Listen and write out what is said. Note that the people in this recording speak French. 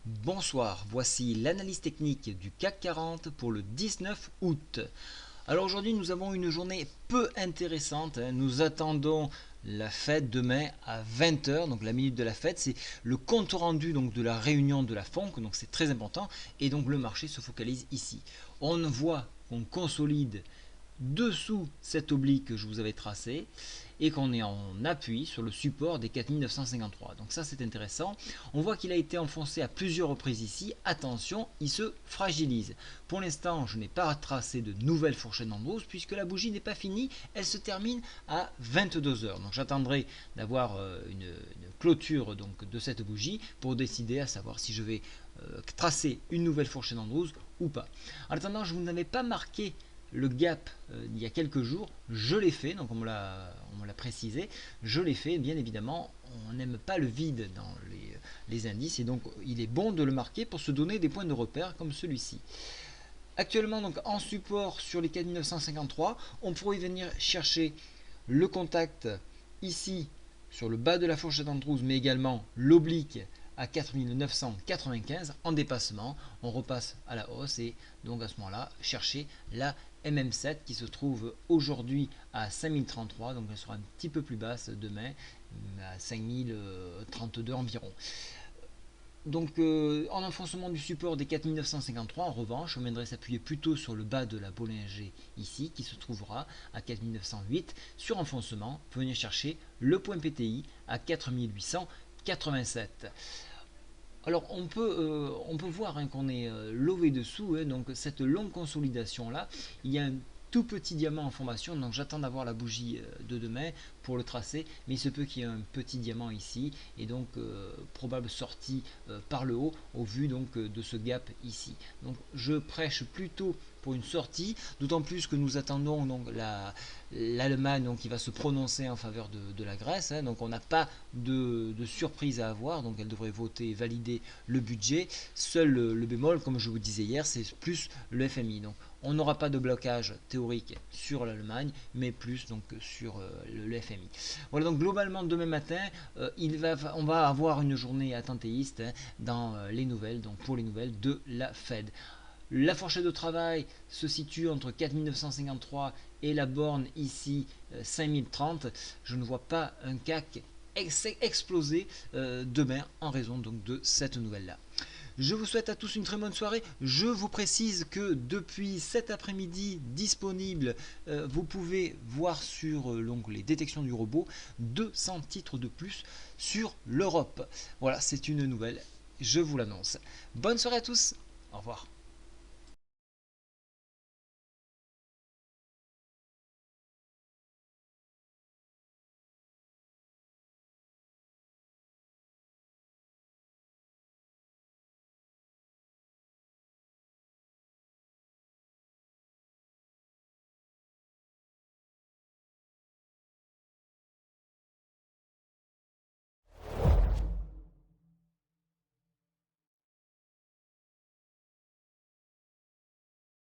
Bonsoir, voici l'analyse technique du CAC 40 pour le 19 août. Alors aujourd'hui nous avons une journée peu intéressante, nous attendons la fête demain à 20 heures, donc la minute de la fête, c'est le compte rendu donc, de la réunion de la FONC, donc c'est très important, et donc le marché se focalise ici. On voit qu'on consolide dessous cette oblique que je vous avais tracée et qu'on est en appui sur le support des 4953. Donc ça c'est intéressant. On voit qu'il a été enfoncé à plusieurs reprises ici. Attention, il se fragilise. Pour l'instant, je n'ai pas tracé de nouvelles fourchettes d'Andrews puisque la bougie n'est pas finie. Elle se termine à 22 heures. Donc j'attendrai d'avoir une clôture donc, de cette bougie pour décider à savoir si je vais tracer une nouvelle fourchette d'Andrews ou pas. En attendant, je vous n'avais pas marqué le gap il y a quelques jours, je l'ai fait, donc on me l'a précisé, je l'ai fait, bien évidemment, on n'aime pas le vide dans les indices, et donc il est bon de le marquer pour se donner des points de repère comme celui-ci. Actuellement, donc en support sur les 4953, on pourrait venir chercher le contact ici sur le bas de la fourchette d'Andrews, mais également l'oblique à 4995 en dépassement. On repasse à la hausse et donc à ce moment-là, chercher la MM7 qui se trouve aujourd'hui à 5033, donc elle sera un petit peu plus basse demain, à 5032 environ. Donc en enfoncement du support des 4953, en revanche, on viendrait s'appuyer plutôt sur le bas de la Bollinger ici, qui se trouvera à 4908. Sur enfoncement, on peut venir chercher le point PTI à 4887. Alors on peut voir qu'on est levé dessous, donc cette longue consolidation là, il y a un tout petit diamant en formation, donc j'attends d'avoir la bougie de demain pour le tracer, mais il se peut qu'il y ait un petit diamant ici, et donc probable sortie par le haut au vu donc de ce gap ici. Donc je prêche plutôt pour une sortie, d'autant plus que nous attendons donc l'Allemagne qui va se prononcer en faveur de la Grèce, donc on n'a pas de surprise à avoir, donc elle devrait voter et valider le budget. Seul le bémol, comme je vous disais hier, c'est plus le FMI. Donc on n'aura pas de blocage théorique sur l'Allemagne, mais plus donc sur le FMI. Voilà, donc globalement demain matin, on va avoir une journée attentéiste dans les nouvelles, donc pour les nouvelles de la Fed. La fourchette de travail se situe entre 4953 et la borne ici 5030. Je ne vois pas un CAC exploser demain en raison donc de cette nouvelle là. Je vous souhaite à tous une très bonne soirée. Je vous précise que depuis cet après-midi disponible, vous pouvez voir sur l'onglet détection du robot 200 titres de plus sur l'Europe. Voilà, c'est une nouvelle, je vous l'annonce. Bonne soirée à tous, au revoir.